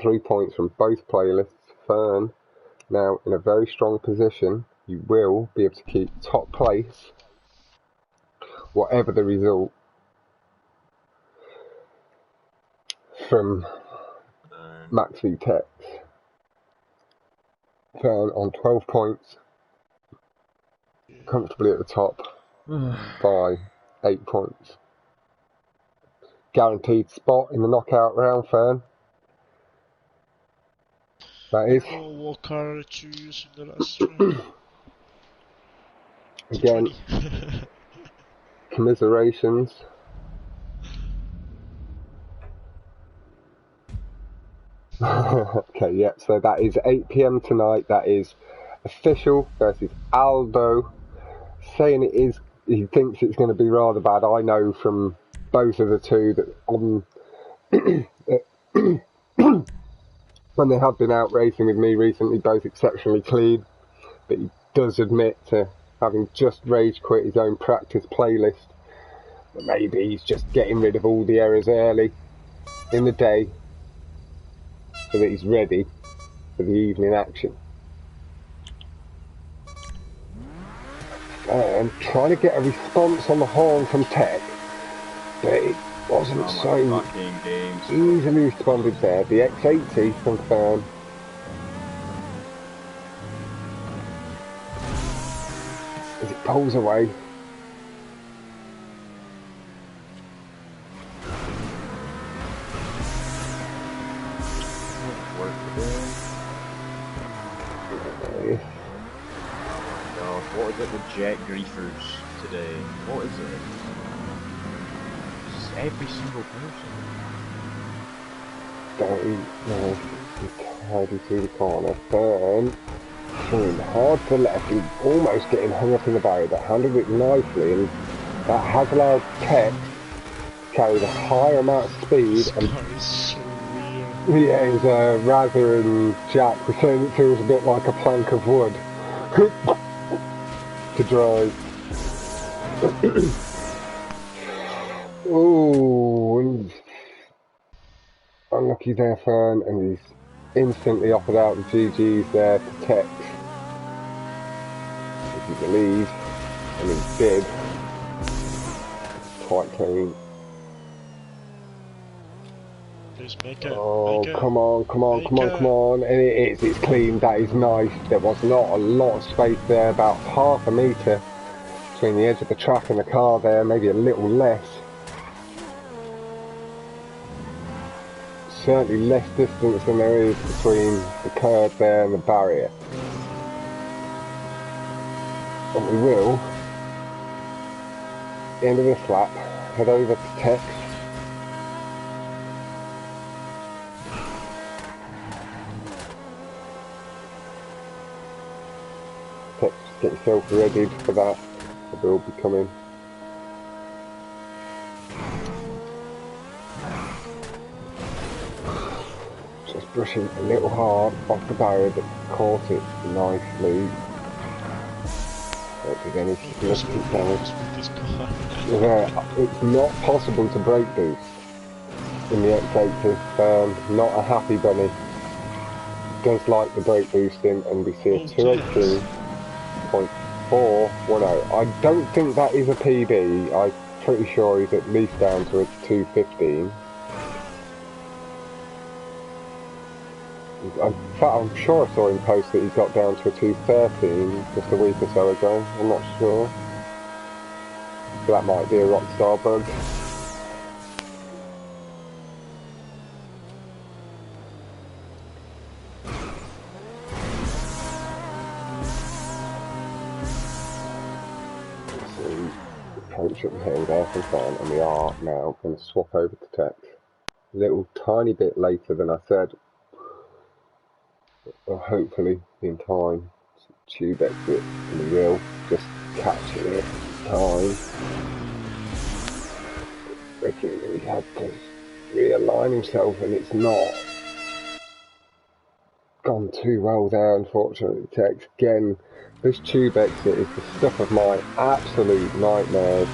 S1: 3 points from both playlists. Fern now in a very strong position. You will be able to keep top place, whatever the result from Max v Tex. Fern on 12 points, comfortably at the top by 8 points. Guaranteed spot in the knockout round, Fern. That is.
S2: What car did you use in the last round?
S1: Again, commiserations. Okay, yeah, so that is 8 PM tonight. That is official versus Aldo. Saying it is, he thinks it's going to be rather bad. I know from both of the two that on when they have been out racing with me recently, both exceptionally clean. But he does admit to having just rage quit his own practice playlist. But maybe he's just getting rid of all the errors early in the day so that he's ready for the evening action. And trying to get a response on the horn from Tech, but it wasn't so easily responded there. The X80 from Fern. As it pulls away.
S3: What is it with jet griefers today? What is it? Just every single person.
S1: No, he's hiding through the corner. Fern throwing hard to left. He's almost getting hung up in the barrier, but handled it nicely, and that has allowed Tech to carry the higher amount of speed.
S2: This
S1: And
S2: car is so weird.
S1: yeah, it was Razza and Jack were saying it feels a bit like a plank of wood to drive. Oh, unlucky there, Fern, and he's instantly offered out the GG's there to Tex. If you believe, and he did. Quite clean. Oh, come on, and it's clean, that is nice. There was not a lot of space there, about half a metre between the edge of the track and the car there, maybe a little less. Certainly less distance than there is between the curb there and the barrier. And we will, at the end of this lap, head over to Tex. Tex, get yourself ready for that. It will be coming. Just brushing a little hard off the barrier, but caught it nicely. Don't think any significant damage. It's not possible to brake boost in the X80. Not a happy bunny. It does like the brake boosting, and we see a 218.410. I don't think that is a PB. I'm pretty sure he's at least down to a 215. In fact, I'm sure I saw him post that he got down to a 213 just a week or so ago. I'm not sure. So that might be a Rockstar bug. So, approach up the hill there from Fern, and we are now going to swap over to Tex. A little tiny bit later than I said. Or hopefully in time, tube exit, and we will just catch it at time. Ricky really had to realign himself, and it's not gone too well there, unfortunately. Tex, again, this tube exit is the stuff of my absolute nightmares.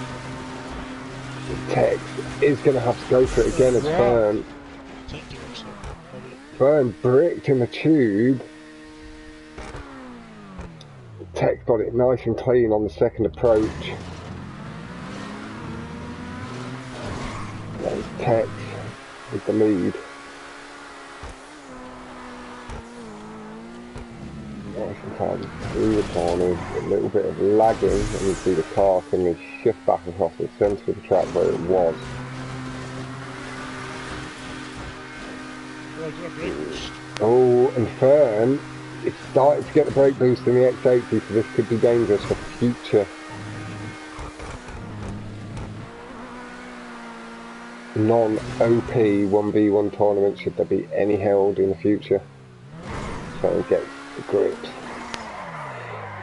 S1: Tex is going to have to go for it again as Fern. Fern bricked in the tube. Tex got it nice and clean on the second approach. There's Tex with the lead. Nice and tight through the corners, a little bit of lagging, and you see the car suddenly shift back across the centre of the track where it was. Oh, and Fern, it's starting to get the brake boost in the X80, so this could be dangerous for future non-OP 1v1 tournaments, should there be any held in the future. So get the grips.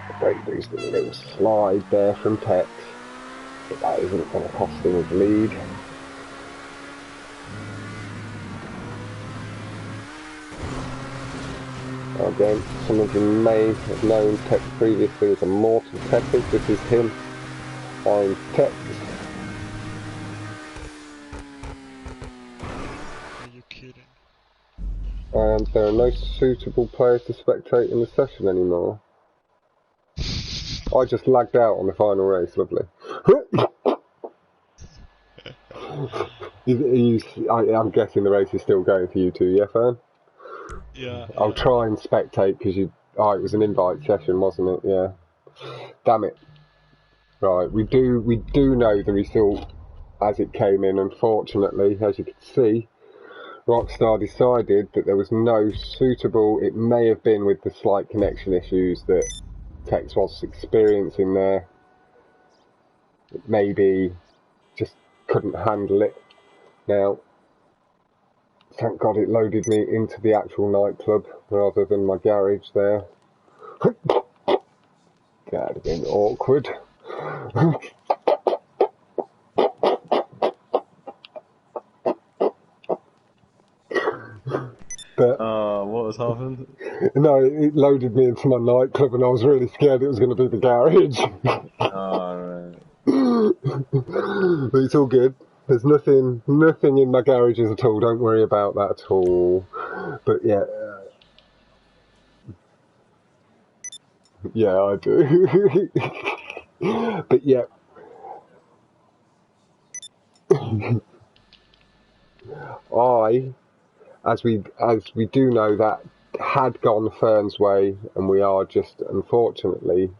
S1: The brake boost and a little slide there from Tex, but that isn't going to cost him his lead. Again, some of you may have known Tex previously as a Mortal Tepid. This is him. I'm Tex.
S2: Are you kidding?
S1: And there are no suitable players to spectate in the session anymore. I just lagged out on the final race, lovely. I'm guessing the race is still going for you two, yeah, Fern?
S2: Yeah.
S1: I'll try and spectate because it was an invite session, wasn't it? Yeah. Damn it. Right, we do know the result as it came in. Unfortunately, as you can see, Rockstar decided that there was no suitable. It may have been with the slight connection issues that Tex was experiencing there. It maybe just couldn't handle it. Now, thank God it loaded me into the actual nightclub rather than my garage there. That'd have been awkward. But
S3: what has happened?
S1: no, it loaded me into my nightclub, and I was really scared it was going to be the garage.
S3: Alright.
S1: But it's all good. There's nothing in my garages at all. Don't worry about that at all. But yeah, yeah, I do. But yeah, as we do know, that had gone Fern's way, and we are just unfortunately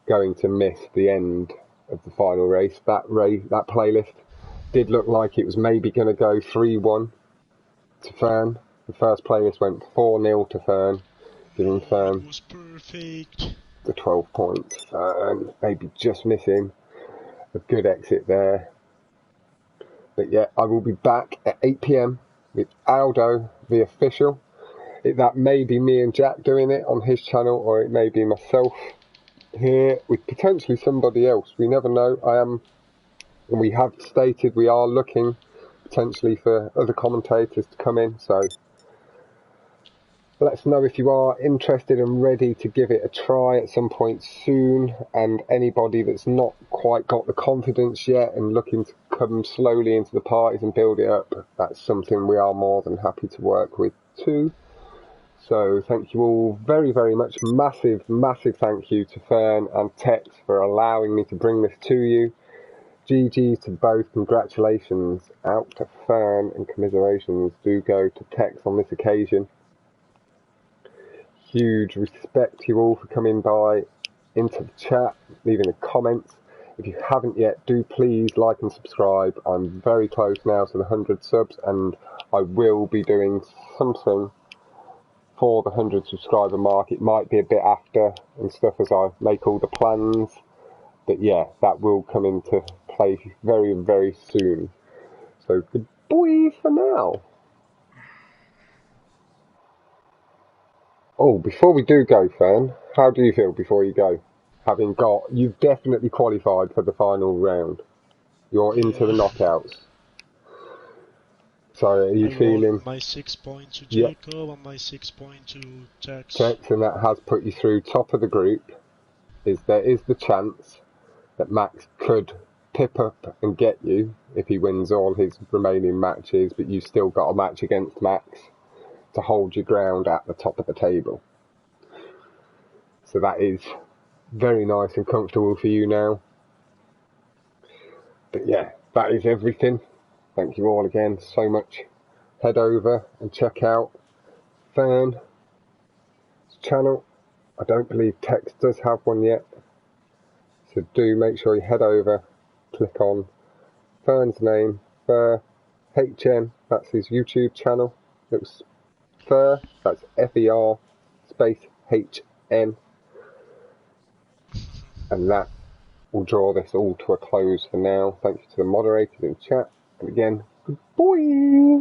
S1: going to miss the end of the final race. That playlist did look like it was maybe going to go 3-1 to Fern. The first playlist went 4-0 to Fern, giving Fern
S2: it was perfect.
S1: the 12 points. Fern maybe just missing a good exit there. But yeah, I will be back at 8 PM with Aldo, the official. That may be me and Jack doing it on his channel, or it may be myself here with potentially somebody else. We never know. And we have stated we are looking potentially for other commentators to come in, so let us know if you are interested and ready to give it a try at some point soon. And anybody that's not quite got the confidence yet and looking to come slowly into the parties and build it up, that's something we are more than happy to work with too. So thank you all very, very much. Massive thank you to Fern and Tex for allowing me to bring this to you. GG's to both. Congratulations out to Fern, and commiserations do go to Tex on this occasion. Huge respect to you all for coming by into the chat, leaving the comments. If you haven't yet, do please like and subscribe. I'm very close now to the 100 subs, and I will be doing something for the 100 subscriber mark. It might be a bit after and stuff as I make all the plans, but yeah, that will come into play very, very soon. So goodbye for now. Oh, before we do go, Fern, how do you feel before you go? You've definitely qualified for the final round. You're into the knockouts. So are you feeling?
S2: Won my 6 points to Jacob and my 6 points to Tex.
S1: And that has put you through top of the group. There is the chance that Max could pip up and get you if he wins all his remaining matches, but you've still got a match against Max to hold your ground at the top of the table. So that is very nice and comfortable for you now. But yeah, that is everything. Thank you all again so much. Head over and check out Fern's channel. I don't believe Tex does have one yet. So do make sure you head over, click on Fern's name, Ferhn, that's his YouTube channel. It was Fer, that's Fer space HN. And that will draw this all to a close for now. Thank you to the moderators in chat. And again, goodbye.